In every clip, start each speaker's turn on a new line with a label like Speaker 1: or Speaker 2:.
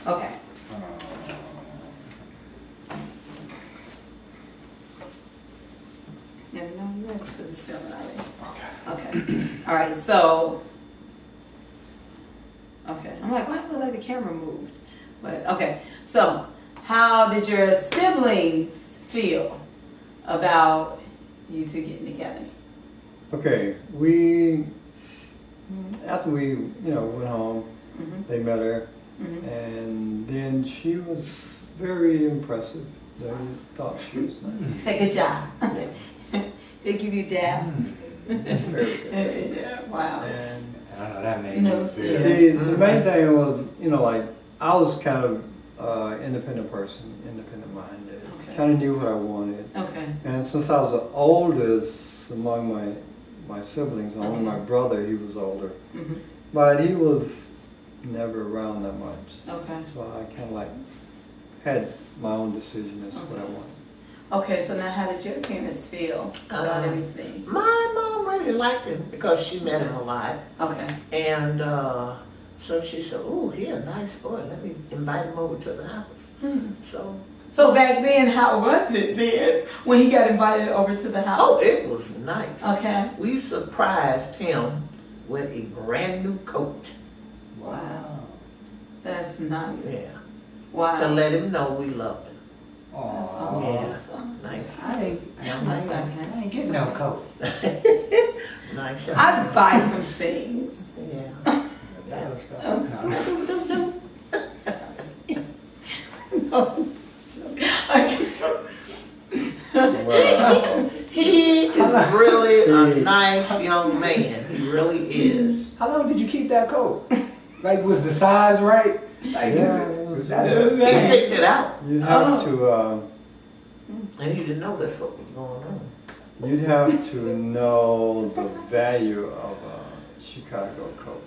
Speaker 1: Okay. Yeah, no, you're ready for this film already. Okay. All right, so. Okay, I'm like, why do I look like the camera moved? But, okay, so how did your siblings feel about you two getting together?
Speaker 2: Okay, after we, went home, they met her, and then she was very impressive. They thought she was nice.
Speaker 1: Say good job. They give you dab.
Speaker 2: Very good.
Speaker 1: Yeah, wow.
Speaker 2: And
Speaker 3: I know that made
Speaker 1: No,
Speaker 3: you feel.
Speaker 2: the main thing was, like, I was kind of independent person, independent minded.
Speaker 1: Okay.
Speaker 2: Kind of knew what I wanted.
Speaker 1: Okay.
Speaker 2: And since I was the oldest among my siblings, only my brother, he was older. But he was never around that much.
Speaker 1: Okay.
Speaker 2: So I kind of like had my own decision as to what I wanted.
Speaker 1: Okay, so now how did your parents feel about everything?
Speaker 4: My mom really liked him because she met him a lot.
Speaker 1: Okay.
Speaker 4: And so she said, "Oh, he a nice boy. Let me invite him over to the house."
Speaker 1: So back then, how was it then when he got invited over to the house?
Speaker 4: Oh, it was nice.
Speaker 1: Okay.
Speaker 4: We surprised him with a brand new coat.
Speaker 1: Wow. That's nice.
Speaker 4: Yeah.
Speaker 1: Wow.
Speaker 4: To let him know we loved him.
Speaker 1: That's
Speaker 3: Aw,
Speaker 1: awesome.
Speaker 4: Yeah.
Speaker 1: That's awesome.
Speaker 4: Nice.
Speaker 1: I didn't
Speaker 3: get no coat.
Speaker 4: Nice. young
Speaker 1: I
Speaker 4: man.
Speaker 1: buy him things.
Speaker 4: Yeah.
Speaker 3: No.
Speaker 2: Well,
Speaker 4: He is really a nice young man. He really is.
Speaker 3: How long did you keep that coat? Like, was the size right? Like,
Speaker 2: Yeah, it was-
Speaker 3: that's
Speaker 4: He
Speaker 3: what I'm
Speaker 4: picked it out,
Speaker 2: you'd have to
Speaker 4: and he didn't know that's what was going on.
Speaker 2: you'd have to know the value of a Chicago coat.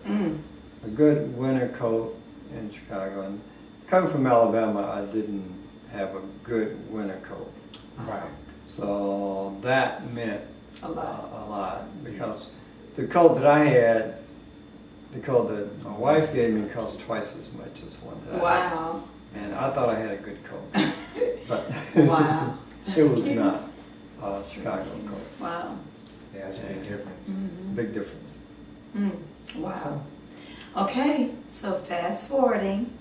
Speaker 2: A good winter coat in Chicago. And coming from Alabama, I didn't have a good winter coat.
Speaker 3: Right.
Speaker 2: So that meant
Speaker 1: A lot.
Speaker 2: a lot because the coat that I had, the coat that my wife gave me cost twice as much as one that I had.
Speaker 1: Wow.
Speaker 2: And I thought I had a good coat, but
Speaker 1: Wow.
Speaker 2: it was not a Chicago coat.
Speaker 1: Wow.
Speaker 3: Yeah, that's a big difference.
Speaker 2: It's a big difference.
Speaker 1: Wow. Okay, so fast forwarding,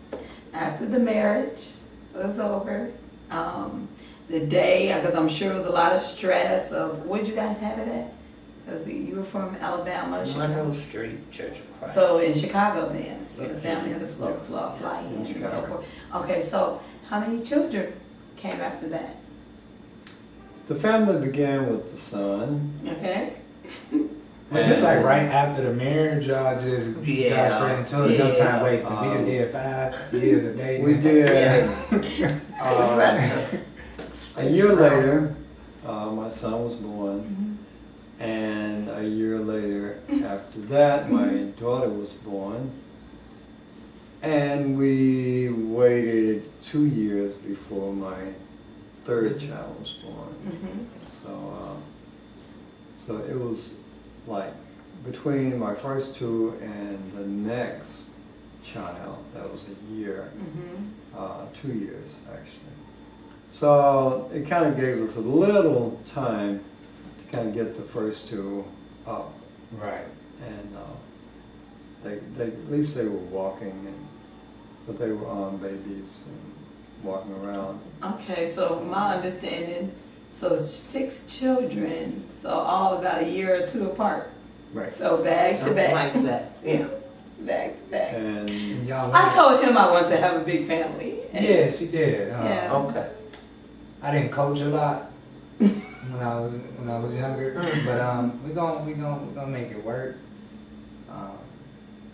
Speaker 1: after the marriage was over, the day, because I'm sure it was a lot of stress of, where'd you guys have it at? Because you were from Alabama, Chicago.
Speaker 4: Monroe Street, Church of Christ.
Speaker 1: So in Chicago then, so the family had to
Speaker 2: Yeah.
Speaker 1: fly in
Speaker 2: In
Speaker 1: and so
Speaker 2: Chicago.
Speaker 1: forth. Okay, so how many children came after that?
Speaker 2: The family began with the son.
Speaker 1: Okay?
Speaker 3: Was this like right after the marriage, y'all just
Speaker 4: Yeah.
Speaker 3: got straight into it? No time
Speaker 4: Yeah.
Speaker 3: wasted. We done did 5 years a day.
Speaker 2: We did.
Speaker 4: It was right
Speaker 2: A year later, my son was born, and a year later after that, my daughter was born, and we waited 2 years before my third child was born. So it was like between my first two and the next child, that was a year, 2 years actually. So it kind of gave us a little time to kind of get the first two up,
Speaker 3: Right.
Speaker 2: and they at least they were walking, but they were on babies and walking around.
Speaker 1: Okay, so my understanding, so 6 children, so all about a year or 2 apart.
Speaker 2: Right.
Speaker 1: So back to
Speaker 4: Something
Speaker 1: back,
Speaker 4: like that, yeah.
Speaker 1: back to back.
Speaker 2: And
Speaker 3: And y'all
Speaker 1: I told him I wanted to have a big family. and-
Speaker 3: Yeah, she did.
Speaker 1: Yeah.
Speaker 4: Okay.
Speaker 3: I didn't coach a lot when I was younger, but we gonna make it work.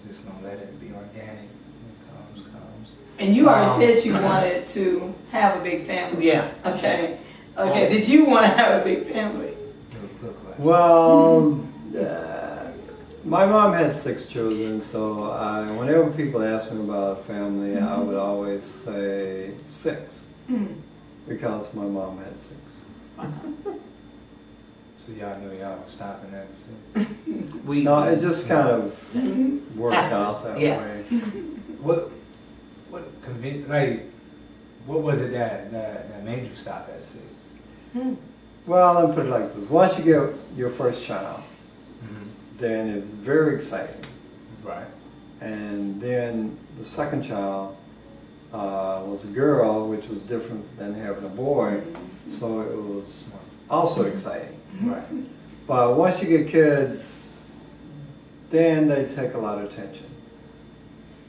Speaker 3: Just gonna let it be organic. When it comes.
Speaker 1: And you already said you wanted to have a big family.
Speaker 4: Yeah.
Speaker 1: Okay. Okay. Did you want to have a big family?
Speaker 3: Good question.
Speaker 2: well, my mom had 6 children, so whenever people ask me about a family, I would always say 6. Because my mom had 6.
Speaker 3: So y'all knew y'all was stopping at 6.
Speaker 2: No, it just kind of worked out that
Speaker 4: Yeah.
Speaker 2: way.
Speaker 3: What what was it that made you stop at 6?
Speaker 2: Well, let me put it like this. Once you get your first child,
Speaker 3: Mm-hmm.
Speaker 2: then it's very exciting.
Speaker 3: Right.
Speaker 2: And then the second child was a girl, which was different than having a boy, so it was also exciting.
Speaker 3: Right.
Speaker 2: But once you get kids, then they take a lot of attention.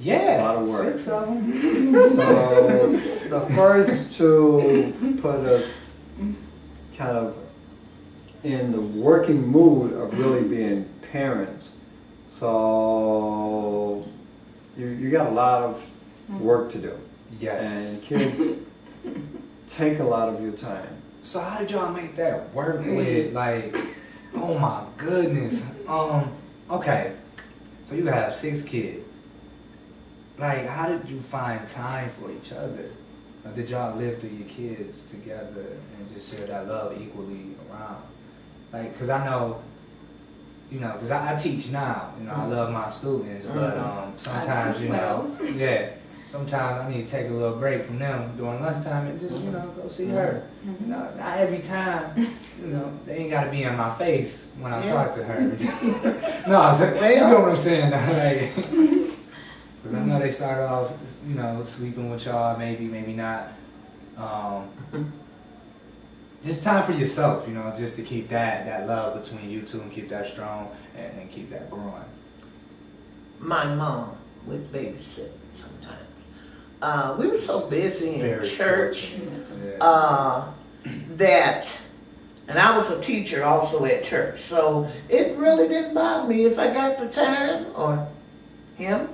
Speaker 3: Yeah.
Speaker 2: A lot of work.
Speaker 3: 6 of them.
Speaker 2: So the first two put us kind of in the working mood of really being parents. So you got a lot of work to do.
Speaker 3: Yes.
Speaker 2: And kids take a lot of your time.
Speaker 3: So how did y'all make that work with, like, oh my goodness. Okay. So you have 6 kids. Like, how did you find time for each other? Or did y'all live through your kids together and just share that love equally around? Like, cause I know, you know, cause I teach now, you know, I love my students, but sometimes, you know, yeah, sometimes I need to take a little break from them during lunchtime and just, you know, go see her. You know, not every time, you know, they ain't gotta be in my face when I talk to her. No, so, you know what I'm saying? Like, cause I know they start off, you know, sleeping with y'all, maybe not. Just time for yourself, you know, just to keep that love between you two and keep that strong and keep that growing.
Speaker 4: My mom would babysit sometimes. We were so busy in
Speaker 3: Very
Speaker 4: church
Speaker 3: fortunate. Yeah.
Speaker 4: that, and I was a teacher also at church, so it really didn't bother me if I got the time or him,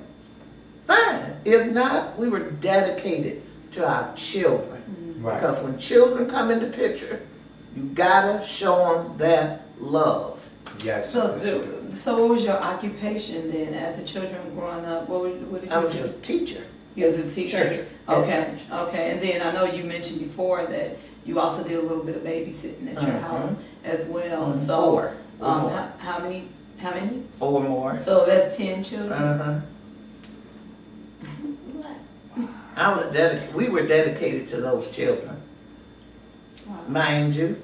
Speaker 4: fine. If not, we were dedicated to our children.
Speaker 3: Right.
Speaker 4: Because when children come in the picture, you gotta show them that love.
Speaker 3: Yes.
Speaker 1: So,
Speaker 3: yes, you do.
Speaker 1: so what was your occupation then as a children growing up? What did you
Speaker 4: I was
Speaker 1: do?
Speaker 4: a teacher.
Speaker 1: You was a teacher?
Speaker 4: Church.
Speaker 1: Okay, okay. And then I know you mentioned before that you also did a little bit of babysitting at your house as well. So,
Speaker 4: Four.
Speaker 1: how many?
Speaker 4: 4 more.
Speaker 1: So that's 10 children?
Speaker 4: Uh-huh. We were dedicated to those children.
Speaker 1: Wow.
Speaker 4: Mind you,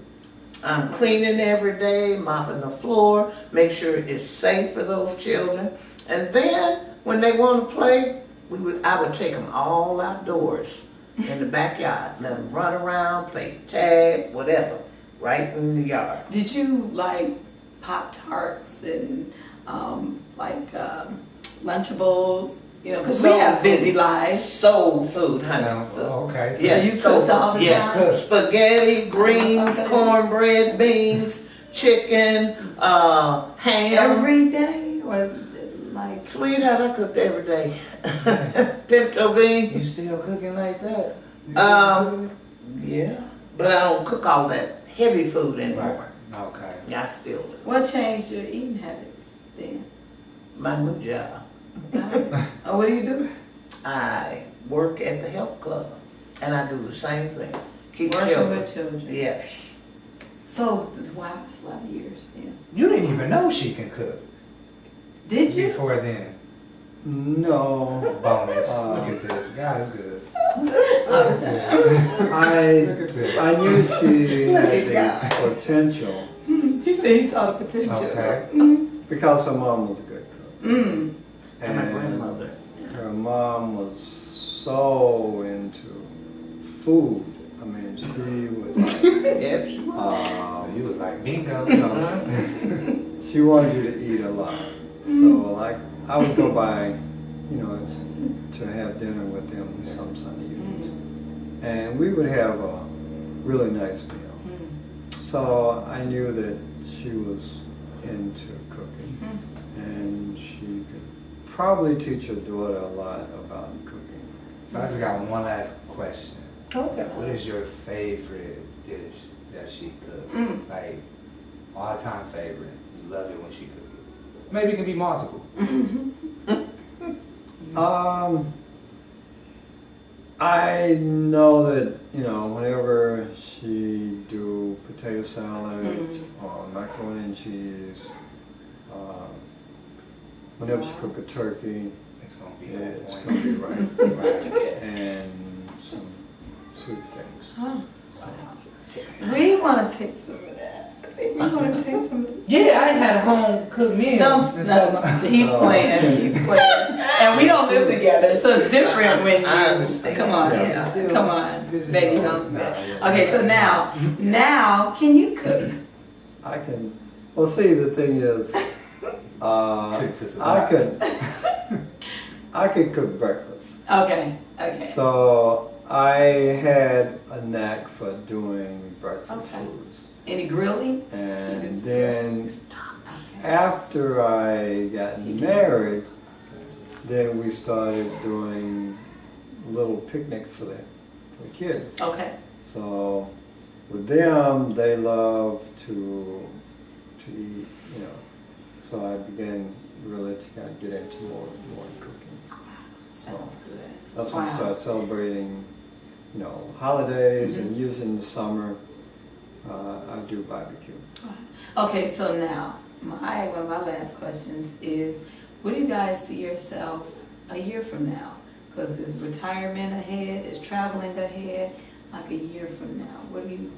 Speaker 4: I'm cleaning every day, mopping the floor, make sure it's safe for those children. And then when they want to play, I would take them all outdoors in the backyard, let them run around, play tag, whatever, right in the yard.
Speaker 1: Did you like Pop-Tarts and Lunchables? You know, because we have busy lives.
Speaker 4: Soul food, honey.
Speaker 3: Okay. So
Speaker 4: Yeah,
Speaker 1: you cooked all the
Speaker 4: yeah,
Speaker 1: time?
Speaker 4: spaghetti, greens,
Speaker 1: Okay.
Speaker 4: cornbread, beans, chicken, ham.
Speaker 1: Every day? Or like,
Speaker 4: Sweetheart, I cooked every day. Pinto beans.
Speaker 3: you still cooking like that?
Speaker 4: Yeah, but I don't cook all that heavy food anymore.
Speaker 3: Right. Okay.
Speaker 4: Yeah, I still do.
Speaker 1: what changed your eating habits then?
Speaker 4: My new job.
Speaker 1: Oh, what do you do?
Speaker 4: I work at the health club, and I do the same thing. Keep
Speaker 1: Working
Speaker 4: children.
Speaker 1: with children.
Speaker 4: Yes.
Speaker 1: So, wow, that's a lot of years then.
Speaker 3: You didn't even know she can cook
Speaker 1: Did you?
Speaker 3: before then.
Speaker 2: No,
Speaker 3: Bonus. Look at this. God is good.
Speaker 2: I knew she
Speaker 1: Look
Speaker 2: had
Speaker 1: at
Speaker 2: the
Speaker 1: God.
Speaker 2: potential
Speaker 1: He said he saw the potential.
Speaker 3: Okay.
Speaker 2: because her mom was a good cook.
Speaker 1: Mm.
Speaker 4: And my grandmother.
Speaker 2: Her mom was so into food. I mean, she would like,
Speaker 4: Yes, she was.
Speaker 3: So you was like bingo.
Speaker 2: you know, she wanted you to eat a lot. So like, I would go by, you know, to have dinner with them some Sunday evenings. And we would have a really nice meal. So I knew that she was into cooking. And she could probably teach her daughter a lot about cooking.
Speaker 3: So I just got one last question.
Speaker 4: Okay.
Speaker 3: What is your favorite dish that she cooked? Like, all-time favorite. You love it when she cooked it. Maybe it can be multiple.
Speaker 2: I know that, you know, whenever she do potato salad or macaroni and cheese, whenever she cook a turkey,
Speaker 3: It's gonna be
Speaker 2: it's
Speaker 3: on
Speaker 2: gonna
Speaker 3: point.
Speaker 2: be right.
Speaker 3: Right.
Speaker 1: Huh. We want to take some of that. I think we want to take some of that.
Speaker 3: Yeah, I had a home cooked meal.
Speaker 1: No,
Speaker 3: and so-
Speaker 1: he's playing. He's playing. And we don't live together, so it's different when
Speaker 4: I
Speaker 1: you.
Speaker 4: understand.
Speaker 1: Come on,
Speaker 4: Yeah.
Speaker 1: come on,
Speaker 3: This is-
Speaker 1: baby, don't do that.
Speaker 3: Nah, yeah.
Speaker 1: Okay, so now, can you cook?
Speaker 2: I can, well, see, the thing is,
Speaker 3: Cook to
Speaker 2: I
Speaker 3: survive.
Speaker 2: could cook breakfast.
Speaker 1: Okay, okay.
Speaker 2: So I had a knack for doing breakfast
Speaker 1: Okay.
Speaker 2: foods.
Speaker 1: Any grilling?
Speaker 2: And
Speaker 1: Yes.
Speaker 2: then
Speaker 1: Okay.
Speaker 2: after I got married, then we started doing little picnics for the kids.
Speaker 1: Okay.
Speaker 2: So with them, they love to eat, you know. So I began really to kind of get into more cooking.
Speaker 1: Sounds good.
Speaker 2: That's when we
Speaker 1: Wow.
Speaker 2: started celebrating, you know, holidays, and usually in the summer, I do barbecue.
Speaker 1: Okay, so now, one of my last questions is, where do you guys see yourself a year from now? Because there's retirement ahead, there's traveling ahead, like a year from now. What do you,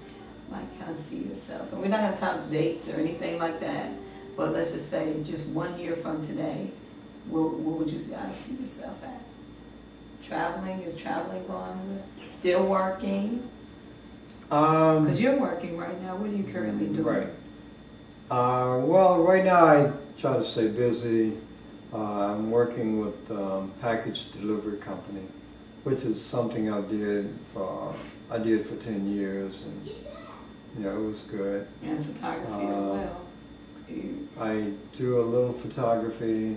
Speaker 1: like, kind of see yourself? And we're not gonna talk dates or anything like that, but let's just say, just 1 year from today, where would you guys see yourself at? Traveling, is traveling going? Still working? Because you're working right now, what are you currently doing?
Speaker 2: Right. Well, right now I try to stay busy. I'm working with package delivery company, which is something I did for 10 years, and you know, it was good.
Speaker 1: And photography as well. You-
Speaker 2: I do a little photography,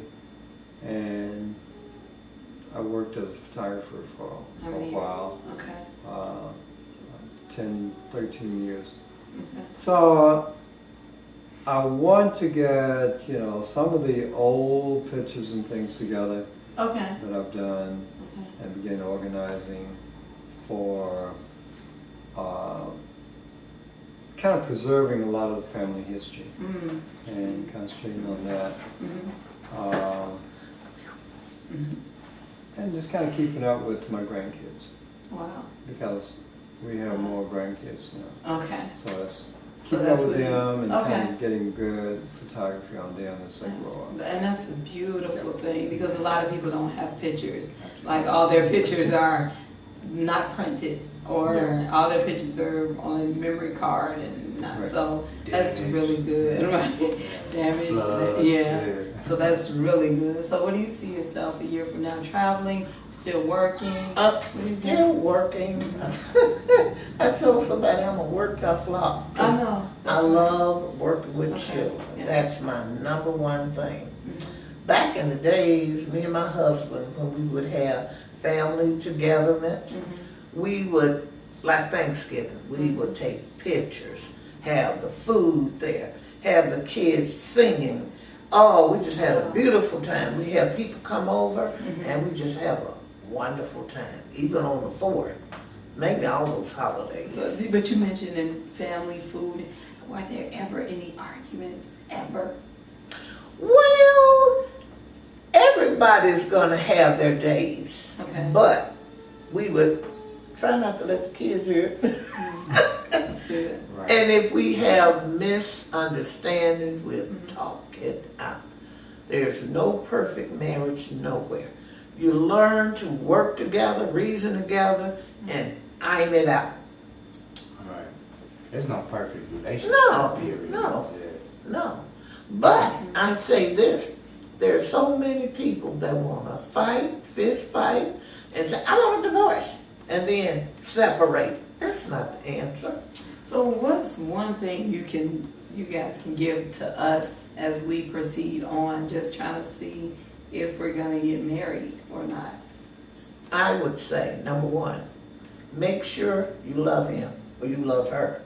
Speaker 2: and I worked as a photographer for
Speaker 1: How
Speaker 2: a
Speaker 1: many years?
Speaker 2: while,
Speaker 1: Okay.
Speaker 2: 10, 13 years.
Speaker 1: Okay.
Speaker 2: So I want to get, you know, some of the old pictures and things together
Speaker 1: Okay.
Speaker 2: that I've done
Speaker 1: Okay.
Speaker 2: and begin organizing for kind of preserving a lot of the family history
Speaker 1: Mm.
Speaker 2: and concentrating on that.
Speaker 1: Mhm.
Speaker 2: Um,
Speaker 1: Mhm.
Speaker 2: and just kind of keeping up with my grandkids,
Speaker 1: Wow.
Speaker 2: because we have more grandkids now.
Speaker 1: Okay.
Speaker 2: So it's
Speaker 1: So
Speaker 2: keeping
Speaker 1: that's
Speaker 2: up with
Speaker 1: what you-
Speaker 2: them and kind
Speaker 1: okay.
Speaker 2: of getting good photography on them as they grow up.
Speaker 1: And that's a beautiful thing, because a lot of people don't have pictures. Like, all their pictures are not printed, or all their pictures are on a memory card and not,
Speaker 2: Right.
Speaker 1: so that's
Speaker 3: Damaged.
Speaker 1: really good, right? Damaged,
Speaker 3: Floods,
Speaker 1: yeah. So that's really good. So what do you see yourself a year from now? Traveling, still working?
Speaker 4: Still working. I told somebody I'm a work tough lot.
Speaker 1: I know.
Speaker 4: I love working with
Speaker 1: Okay.
Speaker 4: children.
Speaker 1: Yeah.
Speaker 4: That's my number one thing.
Speaker 1: Mhm.
Speaker 4: Back in the days, me and my husband, when we would have family togetherness,
Speaker 1: Mhm.
Speaker 4: we would, like Thanksgiving, we would take pictures, have the food there, have the kids singing. Oh, we just had a beautiful time. We have people come over
Speaker 1: Mhm.
Speaker 4: and we just have a wonderful time, even on the 4th, maybe all those holidays.
Speaker 1: So, but you mentioned in family food, were there ever any arguments, ever?
Speaker 4: Well, everybody's gonna have their days,
Speaker 1: Okay.
Speaker 4: but we would try not to let the kids hear it.
Speaker 1: That's good.
Speaker 3: Right.
Speaker 4: And if we have misunderstandings, we'll
Speaker 1: Mhm.
Speaker 4: talk it out. There's no perfect marriage nowhere. You learn to work together, reason together, and iron it out.
Speaker 3: Right. There's no perfect relationship.
Speaker 4: No,
Speaker 3: period.
Speaker 4: no.
Speaker 3: Yeah.
Speaker 4: No. But I say this, there's so many people that wanna fight, fist fight, and say, I want a divorce, and then separate. That's not the answer.
Speaker 1: So what's one thing you guys can give to us as we proceed on, just trying to see if we're gonna get married or not?
Speaker 4: I would say, number one, make sure you love him or you love her.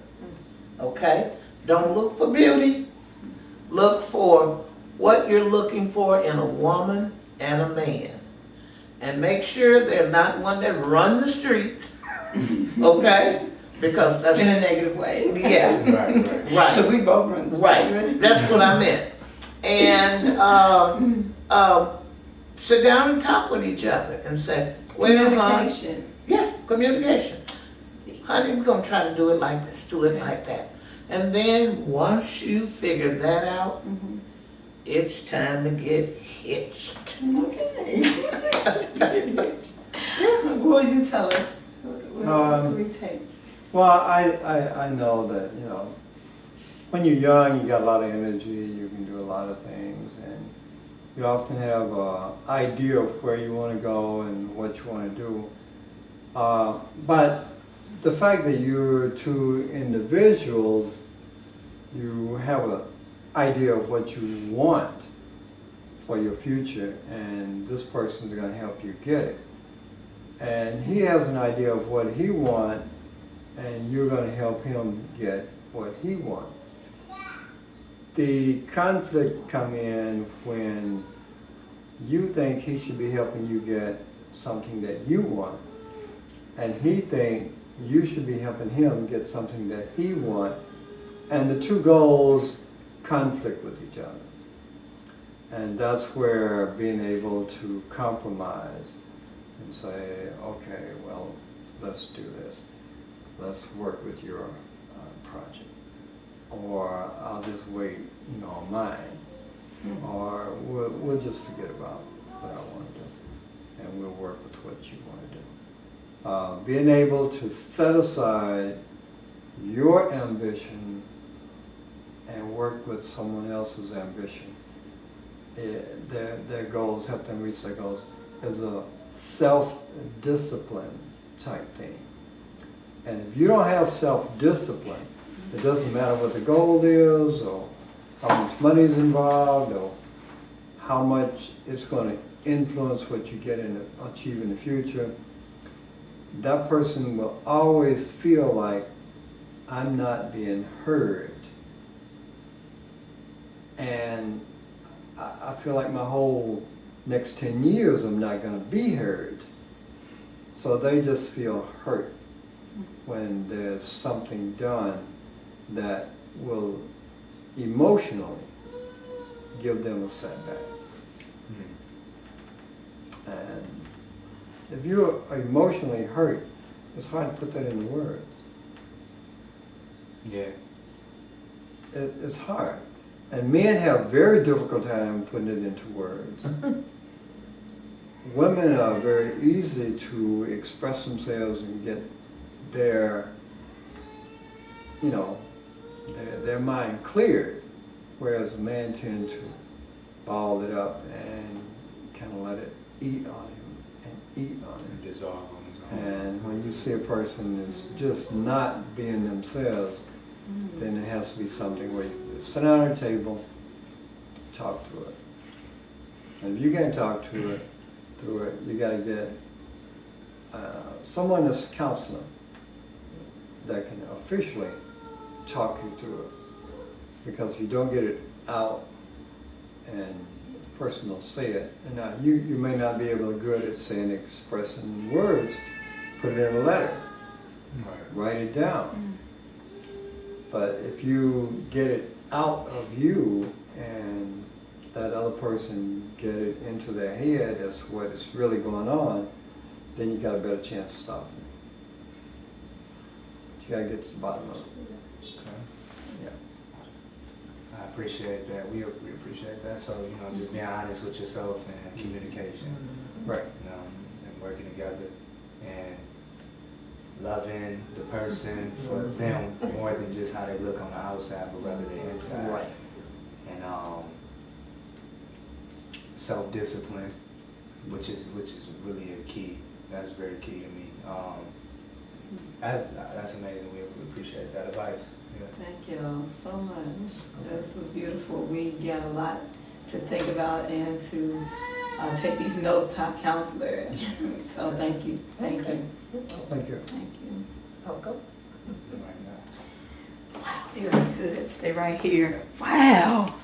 Speaker 4: Okay? Don't look for beauty. Look for what you're looking for in a woman and a man. And make sure they're not one that run the streets. Okay? Because that's,
Speaker 1: In a negative way.
Speaker 4: yeah,
Speaker 3: Right, right.
Speaker 4: right.
Speaker 1: Because we both run the
Speaker 4: Right, that's what I meant. And sit down and talk with each other and say, well, hon,
Speaker 1: Communication.
Speaker 4: yeah, communication. honey, we're gonna try to do it like this, do it
Speaker 1: Okay.
Speaker 4: like that. And then once you figure that out,
Speaker 1: Mhm.
Speaker 4: it's time to get hitched.
Speaker 1: Okay. What would you tell us? What do we take?
Speaker 2: Well, I know that, you know, when you're young, you got a lot of energy, you can do a lot of things, and you often have an idea of where you want to go and what you want to do. But the fact that you're two individuals, you have an idea of what you want for your future, and this person's going to help you get it. And he has an idea of what he wants, and you're going to help him get what he wants. The conflict come in when you think he should be helping you get something that you want, and he think you should be helping him get something that he wants, and the two goals conflict with each other. And that's where being able to compromise and say, okay, well, let's do this. Let's work with your project. Or I'll just wait, you know, on mine. Or we'll just forget about what I want to do, and we'll work with what you want to do. Being able to set aside your ambition and work with someone else's ambition, their goals, help them reach their goals, is a self-discipline type thing. And if you don't have self-discipline, it doesn't matter what the goal is, or how much money is involved, or how much it's going to influence what you get in achieve in the future. That person will always feel like, I'm not being heard. And I feel like my whole next 10 years I'm not going to be heard. So they just feel hurt when there's something done that will emotionally give them a setback. And if you're emotionally hurt, it's hard to put that into words.
Speaker 3: Yeah.
Speaker 2: It's hard. And men have very difficult time putting it into words. Women are very easy to express themselves and get their, you know, their mind cleared, whereas a man tends to ball it up and kind of let it eat on him and eat on him.
Speaker 3: Dissolve on his own.
Speaker 2: And when you see a person is just not being themselves, then it has to be something where you sit down at a table, talk through it. And if you can't talk through it, you got to get someone that's a counselor that can officially talk you through it. Because if you don't get it out and the person will say it, and now you may not be able to good at saying, expressing words, put it in a letter, write it down. But if you get it out of you and that other person get it into their head as what is really going on, then you got a better chance of stopping it. But you got to get to the bottom of it.
Speaker 3: Okay.
Speaker 2: Yeah.
Speaker 3: I appreciate that. We appreciate that. So, you know, just being honest with yourself and communication,
Speaker 2: Right.
Speaker 3: you know, and working together and loving the person for them more than just how they look on the outside, but rather the inside.
Speaker 4: Right.
Speaker 3: And self-discipline, which is really a key. That's very key to me. That's amazing. We appreciate that advice. Yeah.
Speaker 1: Thank you so much. This was beautiful. We got a lot to think about and to take these notes to our counselor. So thank you. Thank you.
Speaker 2: Thank you.
Speaker 1: Thank you.
Speaker 4: Welcome.
Speaker 3: Right now.
Speaker 1: Wow, very good. Stay right here. Wow.